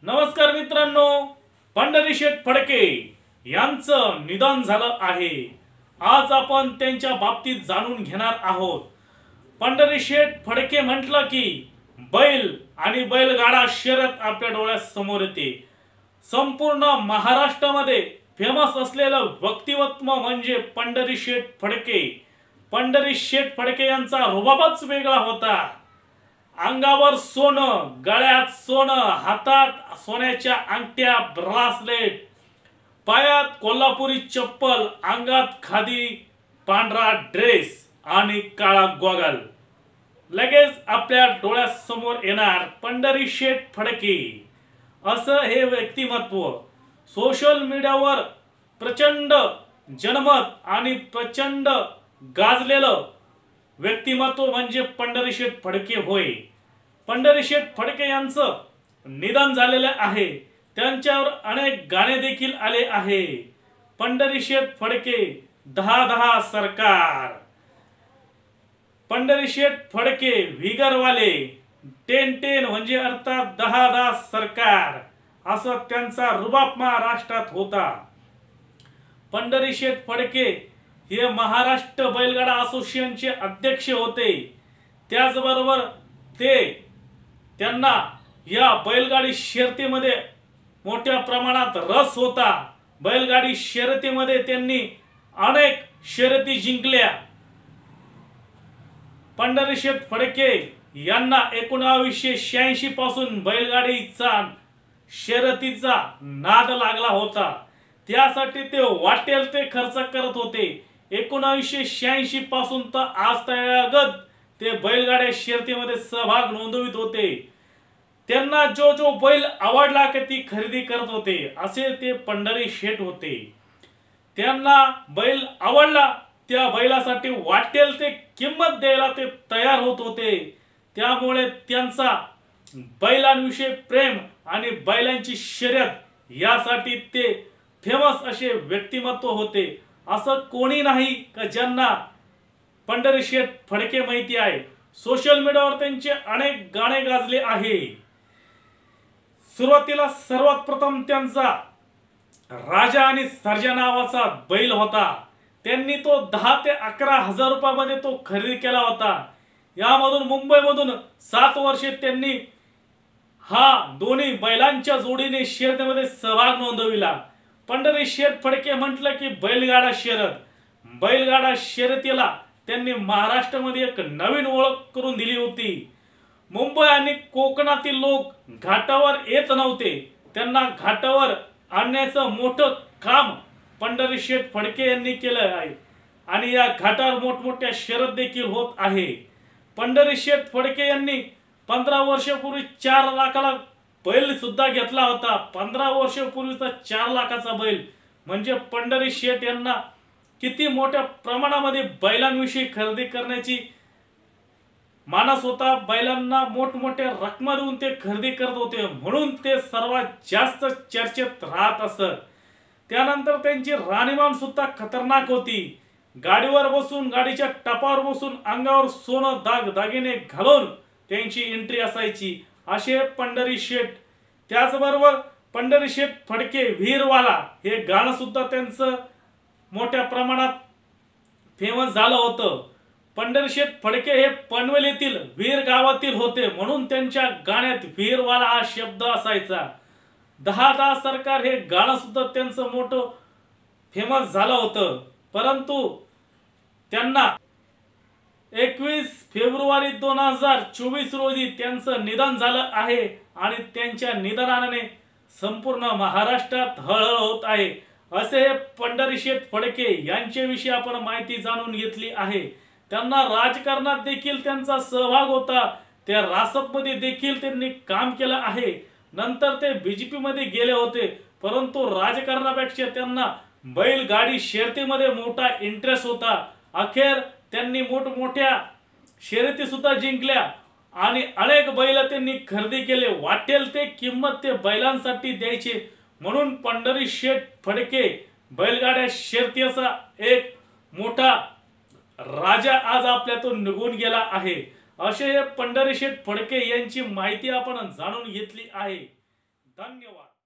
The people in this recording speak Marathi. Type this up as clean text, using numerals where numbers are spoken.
नमस्कार मित्रांनो, पंढरीशेठ फडके यांचं निधन झालं आहे। आज आपण त्यांच्या बाबतीत जाणून घेणार आहोत। पंढरीशेठ फडके म्हटलं की बैल आणि बैलगाडा शर्यत आपल्या डोळ्यासमोर येते। संपूर्ण महाराष्ट्रामध्ये फेमस असलेलं व्यक्तिमत्व म्हणजे पंढरीशेठ फडके। पंढरीशेठ फडके यांचा रुबाबच वेगळा होता। अंगावर सोनं, गळ्यात सोनं, हातात सोन्याच्या अंगठ्या, ब्रासलेट, पायात कोल्हापुरी चप्पल, अंगात खादी पांढरा ड्रेस आणि काळा गॉगल। लगेच आपल्या डोळ्यासमोर येणार पंढरीशेठ फडके असं हे व्यक्तिमत्व। सोशल मीडियावर प्रचंड जनमत आणि प्रचंड गाजलेलं व्यक्तिमत्व म्हणजे पंढरीशेठ फडके होय। पंढरीशेठ फडके यांचं निधन झालेलं आहे। त्यांच्यावर अनेक गाणे देखील आले आहे। पंढरीशेठ फडके 10-10 सरकार, पंढरीशेठ फडके व्हिगरवाले, 10-10 म्हणजे अर्थात 10-10 सरकार, असं त्यांचा रुबाब महाराष्ट्रात होता। पंढरीशेठ फडके हे महाराष्ट्र बैलगाडा असोसिएशनचे अध्यक्ष होते। त्याचबरोबर त्यांना या बैलगाडी शर्यतीमध्ये मोठ्या प्रमाणात रस होता। बैलगाडी शर्यतीमध्ये त्यांनी अनेक शर्यती जिंकल्या। पंढरीशेठ फडके यांना 1986 पासून बैलगाडीचा शर्यतीचा नाद लागला होता। त्यासाठी ते वाटेल ते खर्च करत होते। 1986 पासून तर आज तयागत ते बैलगाड्या शर्यतीमध्ये सहभाग नोंदवित होते। त्यांना जो बैल आवडला की ती खरेदी करत होते, असे ते पंढरीशेठ होते। त्यांना बैल आवडला, त्या बैलासाठी वाटेल ते किंमत द्यायला ते तयार होत होते। त्यामुळे त्यांचा बैलांविषयी प्रेम आणि बैलांची शर्यत यासाठी ते फेमस असे व्यक्तिमत्व होते। असं कोणी नाही का ज्यांना पंढरीशेठ फडके माहिती आहे। सोशल मीडियावर त्यांचे अनेक गाणे गाजले आहे। सुरुवातीला सर्वात प्रथम त्यांचा राजा आणि सर्जा नावाचा बैल होता। त्यांनी तो 10 ते 11 हजार रुपयामध्ये तो खरेदी केला होता। यामधून मुंबईमधून 7 वर्षे त्यांनी हा दोन्ही बैलांच्या जोडीने शर्यतीमध्ये सहभाग नोंदविला। पंढरीशेठ फडके म्हटलं की बैलगाडा शर्यतीला त्यांनी महाराष्ट्रामध्ये एक नवीन ओळख करून दिली होती। मुंबई आणि कोकणातील लोक घाटावर येत नव्हते, त्यांना घाटावर आणण्याचं मोठं काम पंढरीशेठ फडके यांनी केलं आहे आणि या घाटावर मोठमोठ्या शर्यत देखील होत आहे। पंढरीशेठ फडके यांनी 15 वर्षापूर्वी 4 लाखाला बैल सुद्धा घेतला होता। 15 वर्षापूर्वीचा 4 लाखाचा बैल म्हणजे पंढरीशेठ यांना किती मोठ्या प्रमाणामध्ये बैलांविषयी खरेदी करण्याची मानस होता। बैलांना मोठमोठ्या रकमा देऊन ते खरेदी करत होते, म्हणून ते सर्वात जास्त चर्चेत राहत असत। त्यानंतर त्यांची राहणीमान सुद्धा खतरनाक होती। गाडीवर बसून, गाडीच्या टपावर बसून, अंगावर सोनं दागिने घालून त्यांची एंट्री असायची, असे पंढरीशेठ। त्याचबरोबर पंढरीशेठ फडके वीरवाला हे गाणं सुद्धा त्यांचं मोठ्या प्रमाणात फेमस झालं होतं। पंढरीशेठ फडके हे पनवेल येथील वीर गावातील होते, म्हणून त्यांच्या गाण्यात वीरवाला हा शब्द असायचा। 10-10 सरकार हे गाणं सुद्धा त्यांचं मोठं फेमस झालं होतं। परंतु त्यांना 21 फेब्रुवारी 2024 रोजी त्यांचं निधन झालं आहे आणि त्यांच्या निधनाने संपूर्ण महाराष्ट्रात हळहळ होत आहे। असे हे पंढरीशेठ फडके यांच्याविषयी आपण माहिती जाणून घेतली आहे। त्यांना राजकारणात देखील त्यांचा सहभाग होता। त्या रासपमध्ये देखील त्यांनी काम केलं आहे। नंतर ते बीजेपी मध्ये गेले होते, परंतु राजकारणापेक्षा त्यांना बैलगाडी शर्यतीमध्ये मोठा इंटरेस्ट होता। अखेर त्यांनी मोठमोठ्या शर्यती सुद्धा जिंकल्या आणि अनेक बैल त्यांनी खरेदी केले। वाटेल ते किंमत ते बैलांसाठी द्यायचे, म्हणून पंढरीशेठ फडके बैलगाड्या शर्यतीचा एक मोठा राजा आज आपल्यातून निघून गेला आहे। असे हे पंढरीशेठ फडके यांची माहिती आपण जाणून घेतली आहे। धन्यवाद.